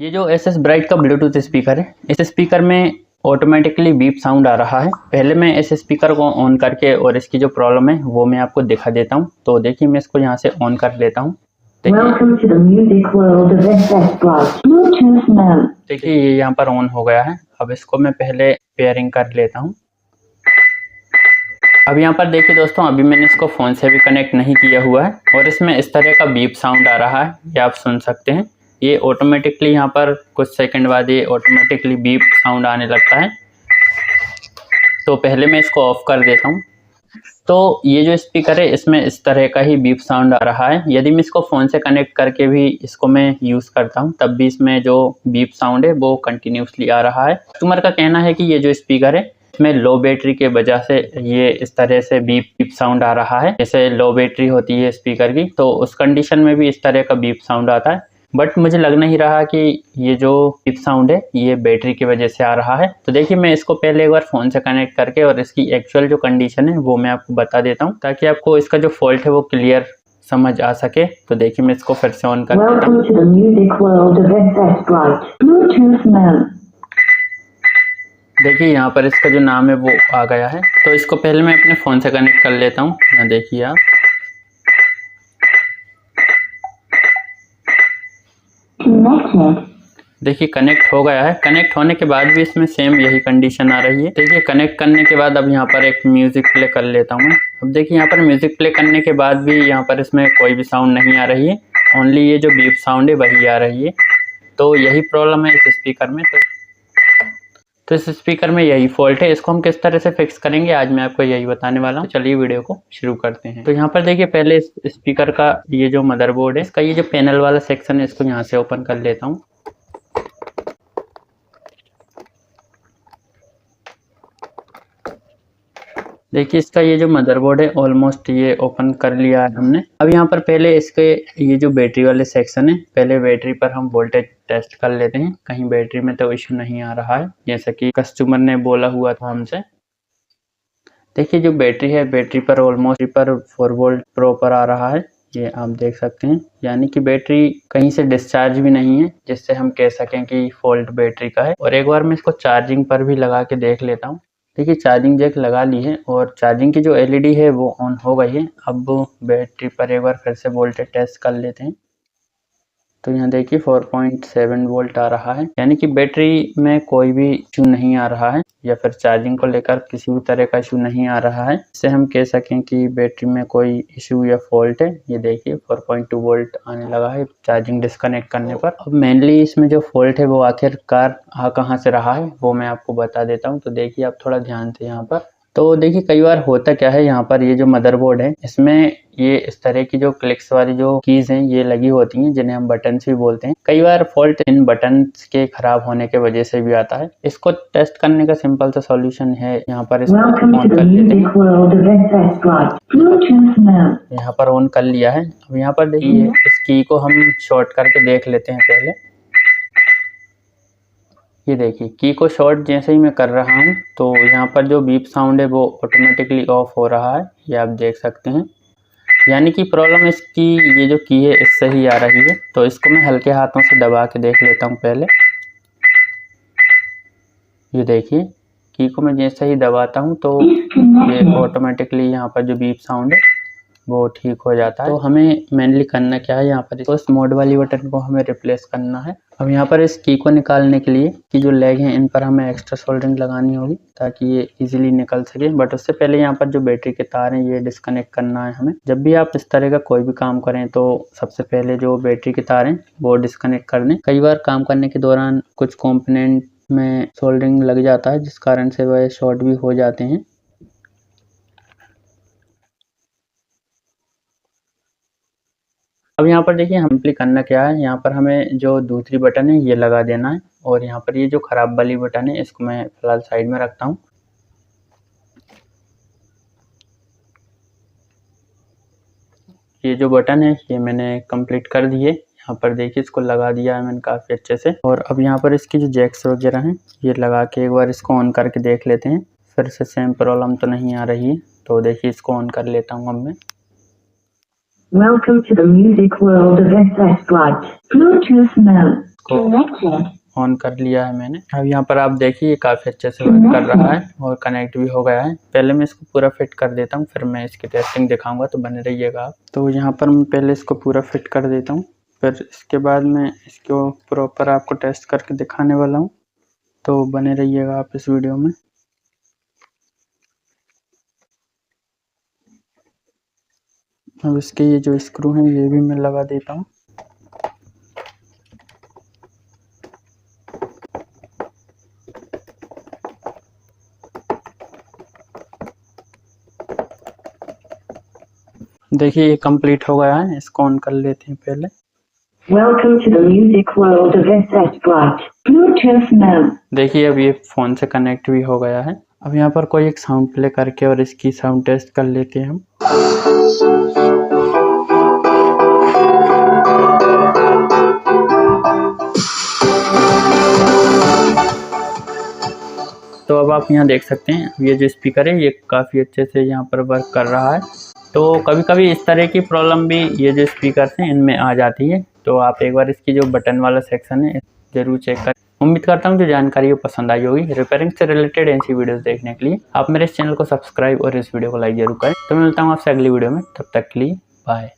ये जो SS bright का ब्लूटूथ स्पीकर है, इस स्पीकर में ऑटोमेटिकली बीप साउंड आ रहा है। पहले मैं इस स्पीकर को ऑन करके और इसकी जो प्रॉब्लम है वो मैं आपको दिखा देता हूँ। तो देखिए मैं इसको यहाँ से ऑन कर लेता हूँ। देखिए ये यहाँ पर ऑन हो गया है। अब इसको मैं पहले पेयरिंग कर लेता हूँ। अब यहाँ पर देखिए दोस्तों, अभी मैंने इसको फ़ोन से भी कनेक्ट नहीं किया हुआ है और इसमें इस तरह का बीप साउंड आ रहा है, ये आप सुन सकते हैं। ये ऑटोमेटिकली यहाँ पर कुछ सेकंड बाद ये ऑटोमेटिकली बीप साउंड आने लगता है। तो पहले मैं इसको ऑफ कर देता हूँ। तो ये जो स्पीकर है इसमें इस तरह का ही बीप साउंड आ रहा है। यदि मैं इसको फ़ोन से कनेक्ट करके भी इसको मैं यूज़ करता हूँ तब भी इसमें जो बीप साउंड है वो कंटिन्यूसली आ रहा है। कस्टमर का कहना है कि ये जो स्पीकर है इसमें लो बैटरी के वजह से ये इस तरह से बीप साउंड आ रहा है। जैसे लो बैटरी होती है स्पीकर की तो उस कंडीशन में भी इस तरह का बीप साउंड आता है। बट मुझे लग नहीं रहा कि ये जो बीप साउंड है ये बैटरी की वजह से आ रहा है। तो देखिए मैं इसको पहले एक बार फ़ोन से कनेक्ट करके और इसकी एक्चुअल जो कंडीशन है वो मैं आपको बता देता हूँ ताकि आपको इसका जो फॉल्ट है वो क्लियर समझ आ सके। तो देखिए मैं इसको फिर से ऑन कर देता हूँ। देखिए यहाँ पर इसका जो नाम है वो आ गया है। तो इसको पहले मैं अपने फ़ोन से कनेक्ट कर लेता हूँ। यहाँ देखिए आप, देखिए कनेक्ट हो गया है। कनेक्ट होने के बाद भी इसमें सेम यही कंडीशन आ रही है। देखिए कनेक्ट करने के बाद अब यहाँ पर एक म्यूज़िक प्ले कर लेता हूँ मैं। अब देखिए यहाँ पर म्यूज़िक प्ले करने के बाद भी यहाँ पर इसमें कोई भी साउंड नहीं आ रही है, ओनली ये जो बीप साउंड है वही आ रही है। तो यही प्रॉब्लम है इस स्पीकर में। तो इस स्पीकर में यही फॉल्ट है। इसको हम किस तरह से फिक्स करेंगे आज मैं आपको यही बताने वाला हूँ। चलिए वीडियो को शुरू करते हैं। तो यहाँ पर देखिए पहले इस स्पीकर का ये जो मदरबोर्ड है इसका ये जो पैनल वाला सेक्शन है इसको यहाँ से ओपन कर लेता हूँ। देखिए इसका ये जो मदरबोर्ड है ऑलमोस्ट ये ओपन कर लिया है हमने। अब यहाँ पर पहले इसके ये जो बैटरी वाले सेक्शन है, पहले बैटरी पर हम वोल्टेज टेस्ट कर लेते हैं। कहीं बैटरी में तो इश्यू नहीं आ रहा है जैसा कि कस्टमर ने बोला हुआ था हमसे। देखिए जो बैटरी है बैटरी पर ऑलमोस्ट 4 वोल्ट प्रॉपर आ रहा है, ये आप देख सकते हैं। यानी कि बैटरी कहीं से डिस्चार्ज भी नहीं है जिससे हम कह सकें कि फॉल्ट बैटरी का है। और एक बार मैं इसको चार्जिंग पर भी लगा के देख लेता हूँ। देखिए चार्जिंग जैक लगा ली है और चार्जिंग की जो एलईडी है वो ऑन हो गई है। अब बैटरी पर एक बार फिर से वोल्टेज टेस्ट कर लेते हैं। तो यहाँ देखिए 4.7 वोल्ट आ रहा है, यानी कि बैटरी में कोई भी इशू नहीं आ रहा है या फिर चार्जिंग को लेकर किसी भी तरह का इशू नहीं आ रहा है इससे हम कह सकें कि बैटरी में कोई इशू या फॉल्ट है। ये देखिए 4.2 वोल्ट आने लगा है चार्जिंग डिस्कनेक्ट करने पर। अब मेनली इसमें जो फॉल्ट है वो आखिरकार कहाँ से रहा है वो मैं आपको बता देता हूँ। तो देखिए आप थोड़ा ध्यान से यहाँ पर। तो देखिए कई बार होता क्या है, यहाँ पर ये जो मदरबोर्ड है इसमें ये इस तरह की जो क्लिक्स वाली जो कीज हैं ये लगी होती हैं जिन्हें हम बटन्स भी बोलते हैं। कई बार फॉल्ट इन बटन्स के खराब होने के वजह से भी आता है। इसको टेस्ट करने का सिंपल सा सॉल्यूशन है, यहाँ पर इसको ऑन कर लेते हैं। यहाँ पर ऑन कर लिया है। अब यहाँ पर देखिए इस की को हम शॉर्ट करके देख लेते हैं पहले। ये देखिए की को शॉर्ट जैसे ही मैं कर रहा हूँ तो यहाँ पर जो बीप साउंड है वो ऑटोमेटिकली ऑफ हो रहा है, ये आप देख सकते हैं। यानी कि प्रॉब्लम इसकी ये जो की है इससे ही आ रही है। तो इसको मैं हल्के हाथों से दबा के देख लेता हूँ पहले। ये देखिए की को मैं जैसे ही दबाता हूँ तो ये ऑटोमेटिकली यहाँ पर जो बीप साउंड है वो ठीक हो जाता है। तो हमें मेनली करना क्या है, यहाँ पर इस मोड वाली बटन को हमें रिप्लेस करना है। अब यहाँ पर इस की को निकालने के लिए कि जो लेग हैं इन पर हमें एक्स्ट्रा सोल्डरिंग लगानी होगी ताकि ये इजीली निकल सके। बट उससे पहले यहाँ पर जो बैटरी के तार हैं ये डिस्कनेक्ट करना है हमें। जब भी आप इस तरह का कोई भी काम करें तो सबसे पहले जो बैटरी के तार हैं वो डिस्कनेक्ट कर दें। कई बार काम करने के दौरान कुछ कॉम्पोनेंट में सोल्डरिंग लग जाता है जिस कारण से वह शॉर्ट भी हो जाते हैं। अब यहाँ पर देखिए सिंपली करना क्या है, यहाँ पर हमें जो दूसरी बटन है ये लगा देना है और यहाँ पर ये जो खराब वाली बटन है इसको मैं फिलहाल साइड में रखता हूँ। ये जो बटन है ये मैंने कंप्लीट कर दी है। यहाँ पर देखिए इसको लगा दिया है मैंने काफ़ी अच्छे से। और अब यहाँ पर इसकी जो जैक्स वगैरह हैं ये लगा के एक बार इसको ऑन करके देख लेते हैं। फिर से सेम प्रॉब्लम तो नहीं आ रही है। तो देखिए इसको ऑन कर लेता हूँ अब मैं। Welcome to the music world of SS Blood. Bluetooth mode. इसको ऑन कर लिया है मैंने। अब यहाँ पर आप देखिए काफ़ी अच्छे से वर्क कर रहा है और कनेक्ट भी हो गया है। पहले मैं इसको पूरा फिट कर देता हूँ, फिर मैं इसकी टेस्टिंग दिखाऊंगा, तो बने रहिएगा आप। तो यहाँ पर मैं पहले इसको पूरा फिट कर देता हूँ, फिर इसके बाद मैं इसको प्रॉपर आपको टेस्ट करके दिखाने वाला हूँ, तो बने रहिएगा आप इस वीडियो में। अब इसके ये जो स्क्रू हैं ये भी मैं लगा देता हूँ। देखिए ये कंप्लीट हो गया है, इसको ऑन कर लेते हैं पहले। Welcome to the music world of SS Bot. Bluetooth mode. देखिए अब ये फ़ोन से कनेक्ट भी हो गया है। अब यहाँ पर कोई एक साउंड प्ले करके और इसकी साउंड टेस्ट कर लेते हैं हम। तो अब आप यहाँ देख सकते हैं ये जो स्पीकर है ये काफ़ी अच्छे से यहाँ पर वर्क कर रहा है। तो कभी कभी इस तरह की प्रॉब्लम भी ये जो स्पीकर्स हैं इनमें आ जाती है, तो आप एक बार इसकी जो बटन वाला सेक्शन है ज़रूर चेक करें। उम्मीद करता हूँ जो जानकारी वो पसंद आई होगी। रिपेयरिंग से रिलेटेड ऐसी वीडियोस देखने के लिए आप मेरे इस चैनल को सब्सक्राइब और इस वीडियो को लाइक जरूर करें। तो मैं मिलता हूँ आपसे अगली वीडियो में, तब तक के लिए बाय।